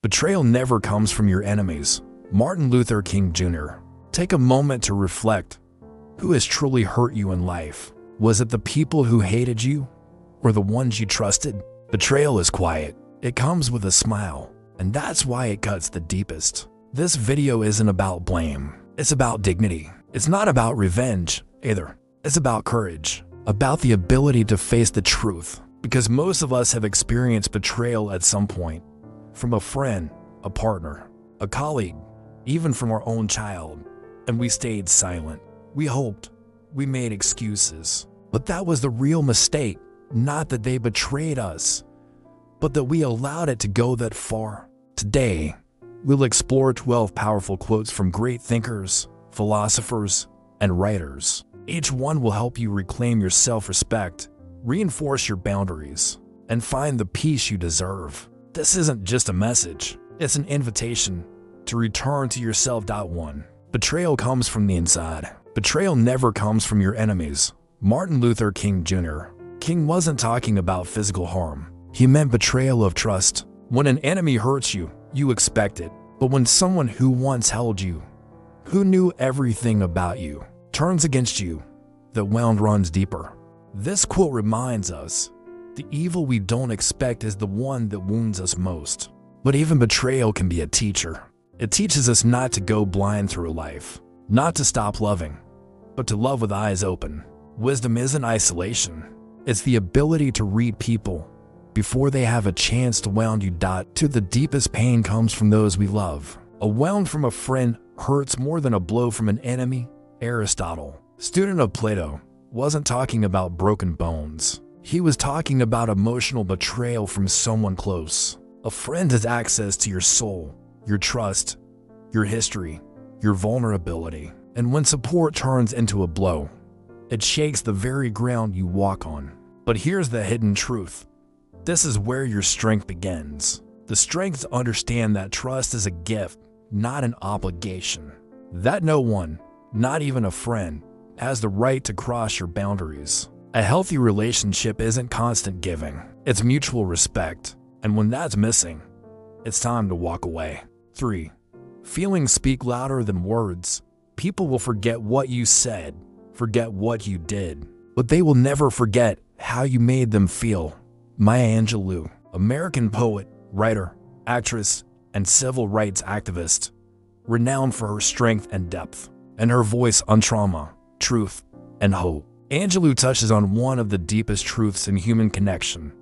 Betrayal never comes from your enemies. Martin Luther King Jr. Take a moment to reflect. Who has truly hurt you in life? Was it the people who hated you or the ones you trusted? Betrayal is quiet. It comes with a smile, and that's why it cuts the deepest. This video isn't about blame. It's about dignity. It's not about revenge either. It's about courage, about the ability to face the truth. Because most of us have experienced betrayal at some point, from a friend, a partner, a colleague, even from our own child, and we stayed silent. We hoped, we made excuses, but that was the real mistake. Not that they betrayed us, but that we allowed it to go that far. Today, we'll explore 12 powerful quotes from great thinkers, philosophers, and writers. Each one will help you reclaim your self-respect, reinforce your boundaries, and find the peace you deserve. This isn't just a message, it's an invitation to return to yourself. 1. Betrayal comes from the inside. Betrayal never comes from your enemies. Martin Luther King Jr. King wasn't talking about physical harm. He meant betrayal of trust. When an enemy hurts you, you expect it. But when someone who once held you, who knew everything about you, turns against you, the wound runs deeper. This quote reminds us, the evil we don't expect is the one that wounds us most. But even betrayal can be a teacher. It teaches us not to go blind through life, not to stop loving, but to love with eyes open. Wisdom isn't isolation. It's the ability to read people before they have a chance to wound you. To the deepest pain comes from those we love. A wound from a friend hurts more than a blow from an enemy. Aristotle, student of Plato, wasn't talking about broken bones. He was talking about emotional betrayal from someone close. A friend has access to your soul, your trust, your history, your vulnerability. And when support turns into a blow, it shakes the very ground you walk on. But here's the hidden truth. This is where your strength begins. The strength to understand that trust is a gift, not an obligation. That no one, not even a friend, has the right to cross your boundaries. A healthy relationship isn't constant giving, it's mutual respect. And when that's missing, it's time to walk away. 3. Feelings speak louder than words. People will forget what you said, forget what you did, but they will never forget how you made them feel. Maya Angelou, American poet, writer, actress, and civil rights activist, renowned for her strength and depth, and her voice on trauma, truth, and hope. Angelou touches on one of the deepest truths in human connection.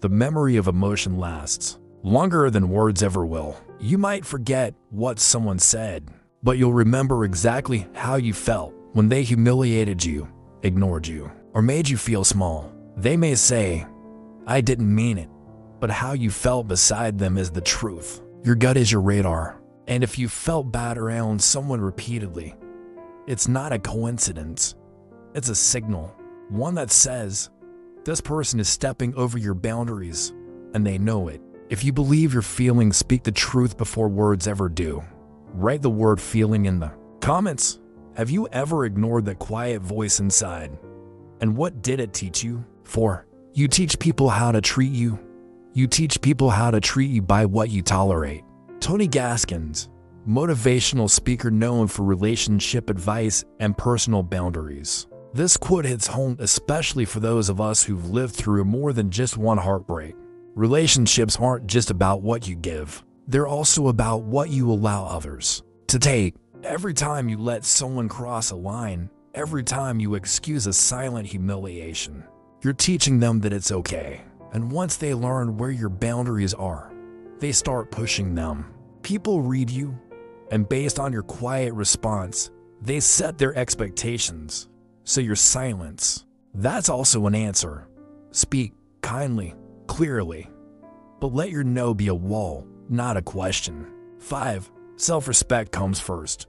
The memory of emotion lasts longer than words ever will. You might forget what someone said, but you'll remember exactly how you felt when they humiliated you, ignored you, or made you feel small. They may say, "I didn't mean it," but how you felt beside them is the truth. Your gut is your radar, and if you felt bad around someone repeatedly, it's not a coincidence. It's a signal, one that says, this person is stepping over your boundaries, and they know it. If you believe your feelings speak the truth before words ever do, write the word feeling in the comments. Have you ever ignored that quiet voice inside? And what did it teach you? 4. You teach people how to treat you. You teach people how to treat you by what you tolerate. Tony Gaskins, motivational speaker known for relationship advice and personal boundaries. This quote hits home especially for those of us who've lived through more than just one heartbreak. Relationships aren't just about what you give. They're also about what you allow others to take. Every time you let someone cross a line, every time you excuse a silent humiliation, you're teaching them that it's okay. And once they learn where your boundaries are, they start pushing them. People read you, and based on your quiet response, they set their expectations. So your silence, that's also an answer. Speak kindly, clearly, but let your no be a wall, not a question. 5. Self-respect comes first.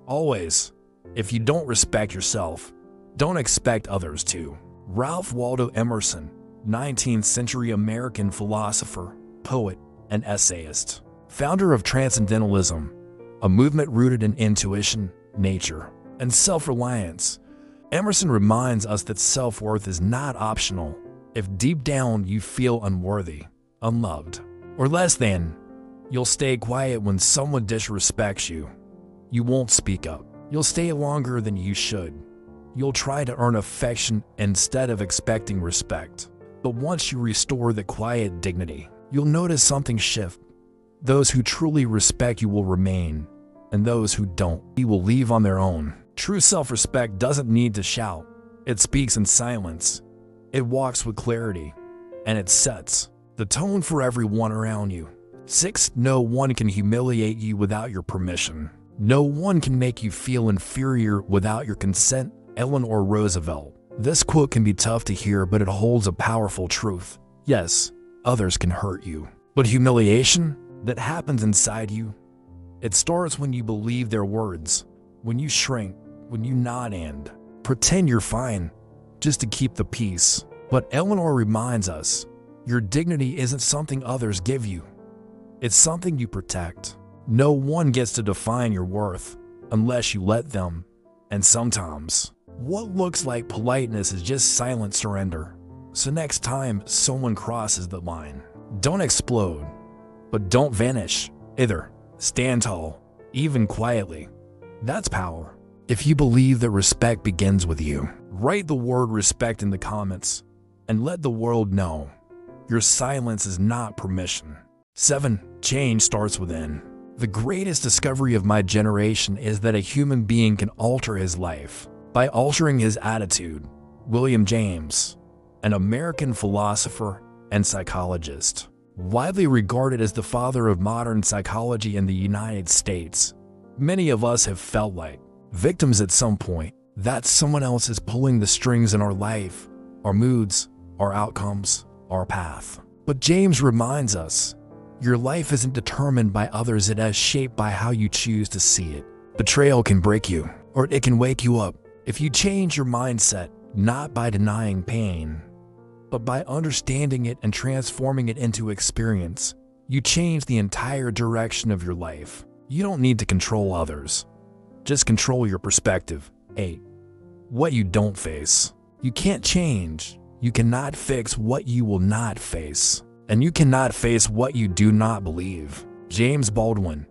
Always. If you don't respect yourself, don't expect others to. Ralph Waldo Emerson, 19th century American philosopher, poet, and essayist, founder of Transcendentalism, a movement rooted in intuition, nature, and self-reliance. Emerson reminds us that self-worth is not optional. If deep down you feel unworthy, unloved, or less than, You'll stay quiet when someone disrespects you. You won't speak up. You'll stay longer than you should. You'll try to earn affection instead of expecting respect. But once you restore the quiet dignity, you'll notice something shift. Those who truly respect you will remain, and those who don't, you will leave on their own. True self-respect doesn't need to shout. It speaks in silence. It walks with clarity, and it sets the tone for everyone around you. 6. No one can humiliate you without your permission. No one can make you feel inferior without your consent. Eleanor Roosevelt. This quote can be tough to hear, but it holds a powerful truth. Yes, others can hurt you, but humiliation that happens inside you, it starts when you believe their words, when you shrink, when you nod and pretend you're fine, just to keep the peace. But Eleanor reminds us, your dignity isn't something others give you. It's something you protect. No one gets to define your worth unless you let them. And sometimes, what looks like politeness is just silent surrender. So next time someone crosses the line, don't explode, but don't vanish either. Stand tall, even quietly. That's power. If you believe that respect begins with you, write the word respect in the comments and let the world know your silence is not permission. 7. Change starts within. The greatest discovery of my generation is that a human being can alter his life by altering his attitude. William James, an American philosopher and psychologist, widely regarded as the father of modern psychology in the United States. Many of us have felt like victims at some point, that someone else is pulling the strings in our life, our moods, our outcomes, our path. But James reminds us, your life isn't determined by others, it is shaped by how you choose to see it. Betrayal can break you, or it can wake you up. If you change your mindset, not by denying pain, but by understanding it and transforming it into experience, you change the entire direction of your life. You don't need to control others. Just control your perspective. 8. What you don't face. You can't change. You cannot fix what you will not face. And you cannot face what you do not believe. James Baldwin,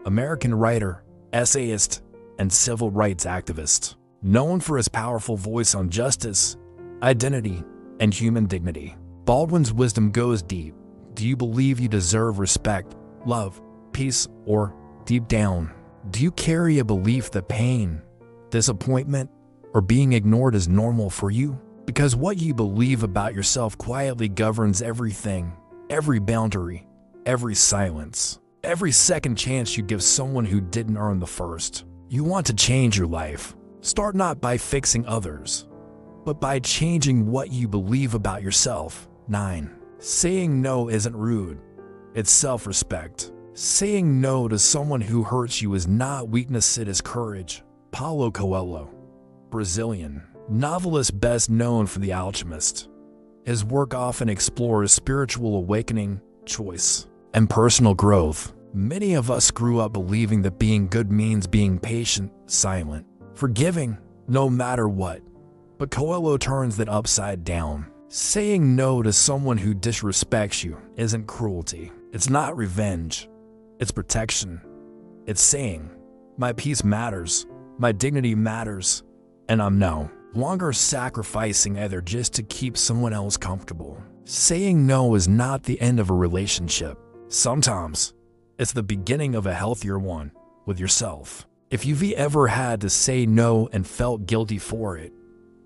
American writer, essayist, and civil rights activist, known for his powerful voice on justice, identity, and human dignity. Baldwin's wisdom goes deep. Do you believe you deserve respect, love, peace, or deep down, do you carry a belief that pain, disappointment, or being ignored is normal for you? Because what you believe about yourself quietly governs everything, every boundary, every silence, every second chance you give someone who didn't earn the first. You want to change your life. Start not by fixing others, but by changing what you believe about yourself. 9. Saying no isn't rude. It's self-respect. Saying no to someone who hurts you is not weakness, it is courage. Paulo Coelho, Brazilian novelist best known for The Alchemist. His work often explores spiritual awakening, choice, and personal growth. Many of us grew up believing that being good means being patient, silent, forgiving, no matter what. But Coelho turns that upside down. Saying no to someone who disrespects you isn't cruelty. It's not revenge. It's protection. It's saying, my peace matters, my dignity matters, and I'm no longer sacrificing either just to keep someone else comfortable. Saying no is not the end of a relationship. Sometimes, it's the beginning of a healthier one with yourself. If you've ever had to say no and felt guilty for it,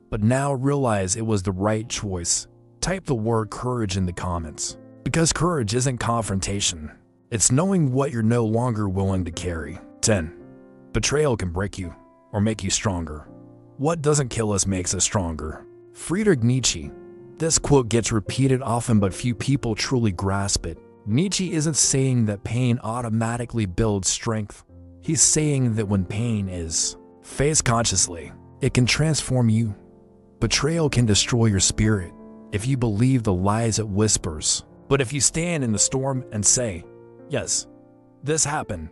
but now realize it was the right choice, type the word courage in the comments. Because courage isn't confrontation. It's knowing what you're no longer willing to carry. 10. Betrayal can break you or make you stronger. What doesn't kill us makes us stronger. Friedrich Nietzsche. This quote gets repeated often, but few people truly grasp it. Nietzsche isn't saying that pain automatically builds strength. He's saying that when pain is faced consciously, it can transform you. Betrayal can destroy your spirit if you believe the lies it whispers. But if you stand in the storm and say, yes, this happened,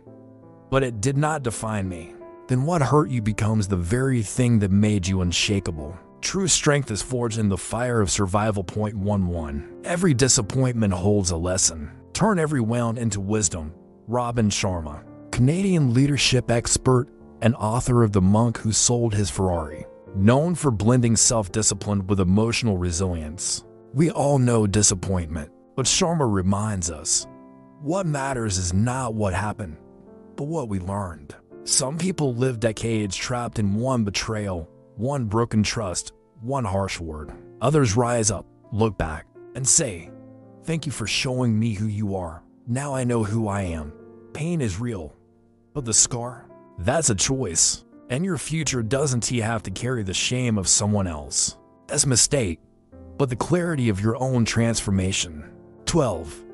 but it did not define me, then what hurt you becomes the very thing that made you unshakable. True strength is forged in the fire of survival. 11. Every disappointment holds a lesson. Turn every wound into wisdom, Robin Sharma, Canadian leadership expert and author of The Monk Who Sold His Ferrari, known for blending self-discipline with emotional resilience. We all know disappointment, but Sharma reminds us, what matters is not what happened, but what we learned. Some people live decades trapped in one betrayal, one broken trust, one harsh word. Others rise up, look back, and say, "Thank you for showing me who you are. Now I know who I am." Pain is real, but the scar? That's a choice. And your future doesn't have to carry the shame of someone else. That's a mistake, but the clarity of your own transformation. 12.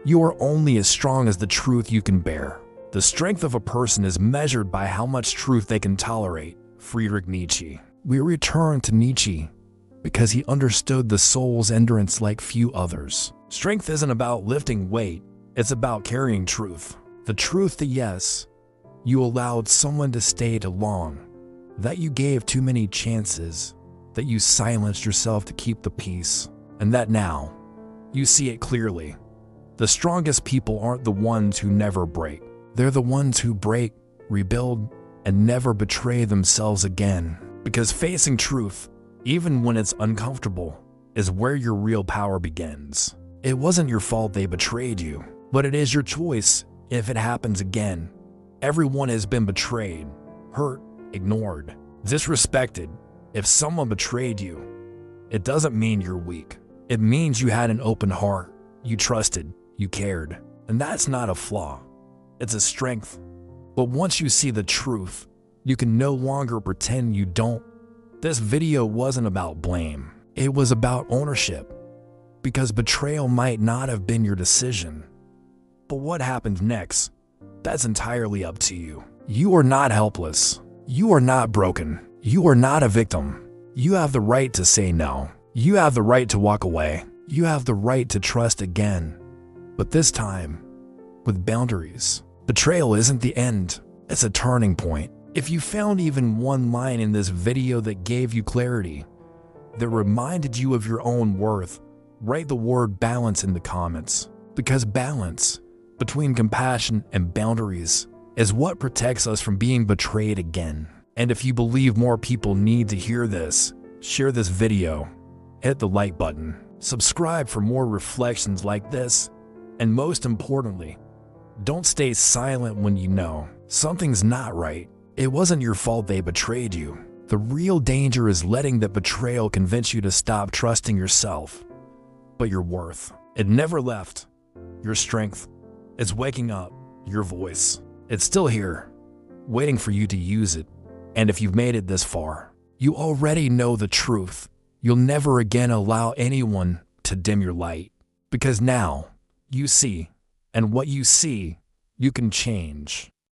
You are only as strong as the truth you can bear. The strength of a person is measured by how much truth they can tolerate. Friedrich Nietzsche. We return to Nietzsche because he understood the soul's endurance like few others. Strength isn't about lifting weight, it's about carrying truth. The truth that yes, you allowed someone to stay too long, that you gave too many chances, that you silenced yourself to keep the peace, and that now you see it clearly. The strongest people aren't the ones who never break. They're the ones who break, rebuild, and never betray themselves again. Because facing truth, even when it's uncomfortable, is where your real power begins. It wasn't your fault they betrayed you, but it is your choice if it happens again. Everyone has been betrayed, hurt, ignored, disrespected. If someone betrayed you, it doesn't mean you're weak. It means you had an open heart, you trusted, you cared. And that's not a flaw, it's a strength. But once you see the truth, you can no longer pretend you don't. This video wasn't about blame, it was about ownership. Because betrayal might not have been your decision. But what happens next? That's entirely up to you. You are not helpless. You are not broken. You are not a victim. You have the right to say no. You have the right to walk away. You have the right to trust again. But this time, with boundaries. Betrayal isn't the end, it's a turning point. If you found even one line in this video that gave you clarity, that reminded you of your own worth, write the word balance in the comments. Because balance between compassion and boundaries is what protects us from being betrayed again. And if you believe more people need to hear this, share this video, hit the like button, subscribe for more reflections like this, and most importantly, don't stay silent when you know something's not right. It wasn't your fault they betrayed you. The real danger is letting that betrayal convince you to stop trusting yourself, but your worth. It never left. Your strength. It's waking up. Your voice. It's still here, waiting for you to use it. And if you've made it this far, you already know the truth. You'll never again allow anyone to dim your light. Because now, you see, and what you see, you can change.